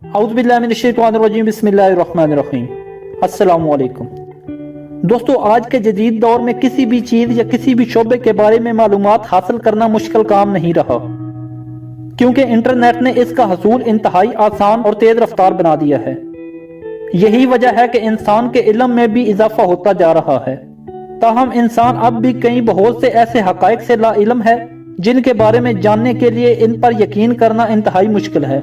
औज़ुबिल्लाहिमिनश्शैतानिर्रजीम बिस्मिल्लाहिर्रहमानिर्रहीम। अस्सलामु अलैकुम दोस्तों, आज के जदीद दौर में किसी भी चीज़ या किसी भी शोबे के बारे में मालूमात हासिल करना मुश्किल काम नहीं रहा, क्योंकि इंटरनेट ने इसका हसूल इंतहाई आसान और तेज रफ्तार बना दिया है। यही वजह है कि इंसान के इल्म में भी इजाफा होता जा रहा है। ताहम इंसान अब भी कई बहुत से ऐसे हकाइक से ला इल्म है जिनके बारे में जानने के लिए इन पर यकीन करना इंतहाई मुश्किल है।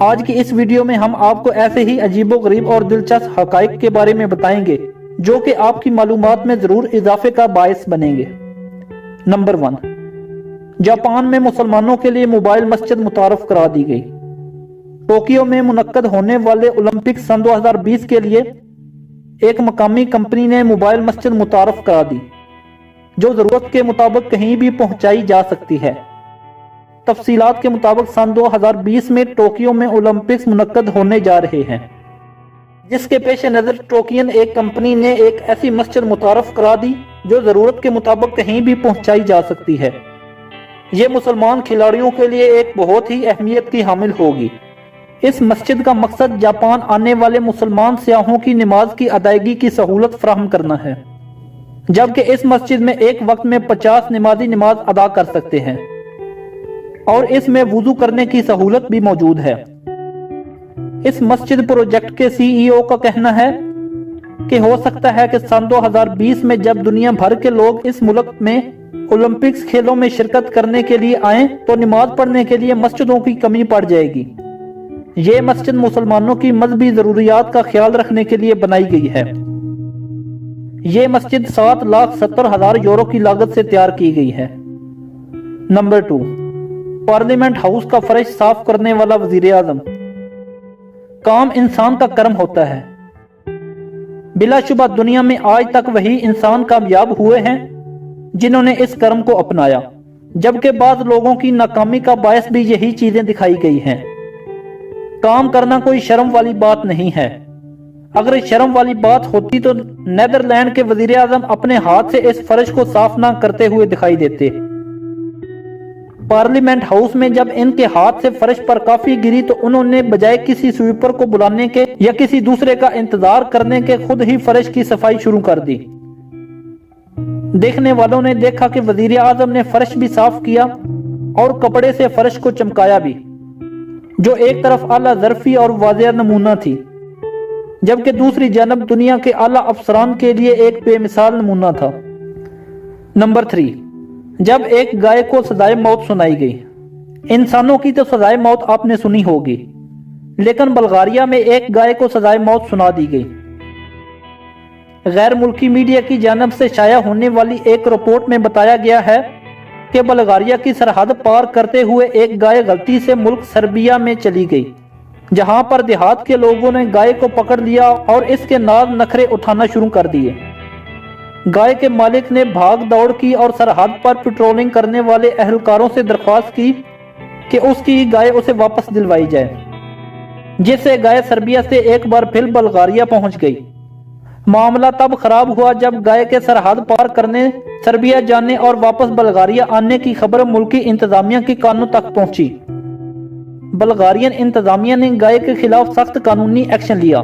आज की इस वीडियो में हम आपको ऐसे ही अजीबोगरीब और दिलचस्प हकाइक के बारे में बताएंगे जो कि आपकी मालूमात में जरूर इजाफे का बायस बनेंगे। नंबर 1, जापान में मुसलमानों के लिए मोबाइल मस्जिद मुतारफ करा दी गई। टोक्यो में मुनक्कद होने वाले ओलंपिक सन 2020 के लिए एक मकामी कंपनी ने मोबाइल मस्जिद मुतारफ करा दी, जो जरूरत के मुताबिक कहीं भी पहुंचाई जा सकती है। तफसीलात के मुताबिक सन 2020 में टोक्यो में ओलंपिक्स मुनक्कद होने जा रहे हैं, जिसके पेश नज़र टोकियन एक कंपनी ने एक ऐसी मस्जिद मुतारफ करा दी जो ज़रूरत के मुताबिक कहीं भी पहुंचाई जा सकती है। ये मुसलमान खिलाड़ियों के लिए एक बहुत ही अहमियत की हामिल होगी। इस मस्जिद का मकसद जापान आने वाले मुसलमान सियाहों की नमाज की अदायगी की सहूलत फराहम करना है, जबकि इस मस्जिद में एक वक्त में 50 नमाजी नमाज अदा कर सकते हैं और इसमें वुजू करने की सहूलत भी मौजूद है। इस मस्जिद प्रोजेक्ट के सीईओ का कहना है कि हो सकता है कि सन 2020 में जब दुनिया भर के लोग इस मुल्क में ओलंपिक्स खेलों में शिरकत करने के लिए आए तो नमाज पढ़ने के लिए मस्जिदों की कमी पड़ जाएगी। ये मस्जिद मुसलमानों की मजहबी जरूरियात का ख्याल रखने के लिए बनाई गई है। ये मस्जिद 7,70,000 यूरो की लागत से तैयार की गई है। नंबर 2, पार्लियामेंट हाउस का फर्श साफ करने वाला वजीर आजम। काम इंसान का कर्म होता है। बिलाशुबा दुनिया में आज तक वही इंसान कामयाब हुए हैं जिन्होंने इस कर्म को अपनाया, जबकि बाद लोगों की नाकामी का बायस भी यही चीजें दिखाई गई हैं। काम करना कोई शर्म वाली बात नहीं है। अगर शर्म वाली बात होती तो नेदरलैंड के वजीर आजम अपने हाथ से इस फर्श को साफ ना करते हुए दिखाई देते। पार्लियामेंट हाउस में जब इनके हाथ से फर्श पर काफी गिरी तो उन्होंने बजाय किसी स्वीपर को बुलाने के या किसी दूसरे का इंतजार करने के खुद ही फर्श की सफाई शुरू कर दी। देखने वालों ने देखा कि वजीर आजम ने फर्श भी साफ किया और कपड़े से फर्श को चमकाया भी, जो एक तरफ आला ज़र्फी और वाज़ेह नमूना थी, जबकि दूसरी जानब दुनिया के आला अफसरान के लिए एक बेमिसाल नमूना था। नंबर 3, जब एक गाय को सजाए मौत सुनाई गई। इंसानों की तो सजाए मौत आपने सुनी होगी, लेकिन बल्गारिया में एक गाय को सजाए मौत सुना दी गई। गैर मुल्की मीडिया की जानब से शाया होने वाली एक रिपोर्ट में बताया गया है कि बल्गारिया की सरहद पार करते हुए एक गाय गलती से मुल्क सर्बिया में चली गई, जहां पर देहात के लोगों ने गाय को पकड़ लिया और इसके नाज नखरे उठाना शुरू कर दिए। गाय के मालिक ने भाग दौड़ की और सरहद पर पेट्रोलिंग करने वाले एहलकारों से दरख्वास्त की कि उसकी गाय उसे वापस दिलवाई जाए, जिससे गाय सर्बिया से एक बार फिर बल्गारिया पहुंच गई। मामला तब खराब हुआ जब गाय के सरहद पार करने, सर्बिया जाने और वापस बल्गारिया आने की खबर मुल्की इंतजामिया के कानों तक पहुंची। बल्गारियन इंतजामिया ने गाय के खिलाफ सख्त कानूनी एक्शन लिया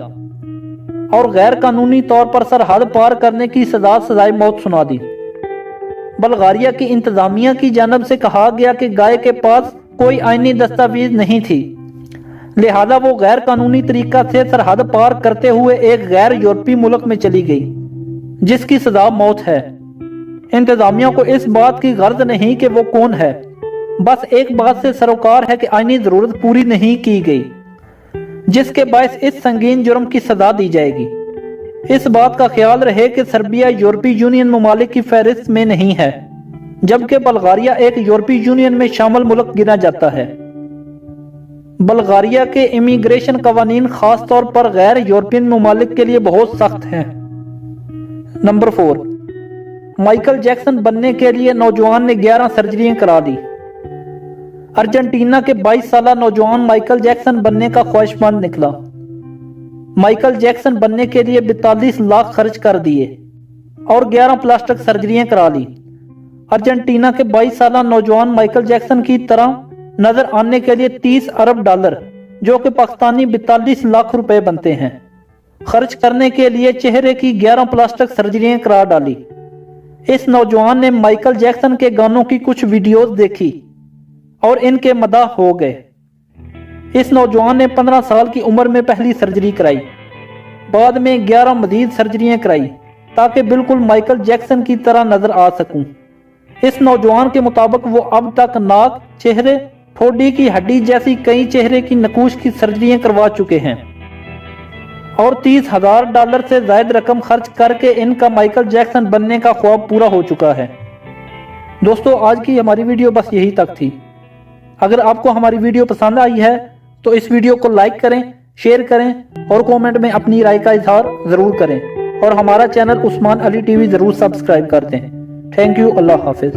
और गैर कानूनी तौर पर सरहद पार करने की सजाए मौत सुना दी। बल्गारिया की इंतजामिया की जानब से कहा गया कि गाय के पास कोई आईनी दस्तावेज नहीं थी, लिहाजा वो गैर कानूनी तरीका से सरहद पार करते हुए एक गैर यूरोपीय मुल्क में चली गई, जिसकी सजा मौत है। इंतजामिया को इस बात की गर्ज नहीं कि वो कौन है, बस एक बात से सरोकार है कि आईनी जरूरत पूरी नहीं की गई, जिसके बायस इस संगीन जुर्म की सजा दी जाएगी। इस बात का ख्याल रहे कि सर्बिया यूरोपीय यूनियन ममालिक की फहरिस्त में नहीं है, जबकि बल्गारिया एक यूरोपीय यूनियन में शामिल मुल्क गिना जाता है। बल्गारिया के इमिग्रेशन कवानीन खास तौर पर गैर यूरोपियन ममालिक के लिए बहुत सख्त हैं। नंबर 4, माइकल जैक्सन बनने के लिए नौजवान ने 11 सर्जरियां करा दी। अर्जेंटीना के 22 साला नौजवान माइकल जैक्सन बनने का ख्वाहिशमंद निकला। माइकल जैक्सन बनने के लिए 42 लाख खर्च कर दिए और 11 प्लास्टिक सर्जरियां करा ली। अर्जेंटीना के 22 साला नौजवान माइकल जैक्सन की तरह नजर आने के लिए $30 अरब जो कि पाकिस्तानी 42 लाख रुपए बनते हैं। खर्च करने के लिए चेहरे की 11 प्लास्टिक सर्जरियां करा डाली। इस नौजवान ने माइकल जैक्सन के गानों की कुछ वीडियोस देखी और इनके मदाह हो गए। इस नौजवान ने 15 साल की उम्र में पहली सर्जरी कराई, बाद में 11 मजीद सर्जरियां कराई ताकि बिल्कुल माइकल जैक्सन की तरह नजर आ सकूं। इस नौजवान के मुताबिक वो अब तक नाक, चेहरे, ठोडी की हड्डी जैसी कई चेहरे की नकूश की सर्जरियां करवा चुके हैं और $30,000 से ज्यादा रकम खर्च करके इनका माइकल जैक्सन बनने का ख्वाब पूरा हो चुका है। दोस्तों, आज की हमारी वीडियो बस यही तक थी। अगर आपको हमारी वीडियो पसंद आई है तो इस वीडियो को लाइक करें, शेयर करें और कमेंट में अपनी राय का इजहार जरूर करें और हमारा चैनल उस्मान अली टीवी जरूर सब्सक्राइब कर दें। Thank you. Allah Hafiz.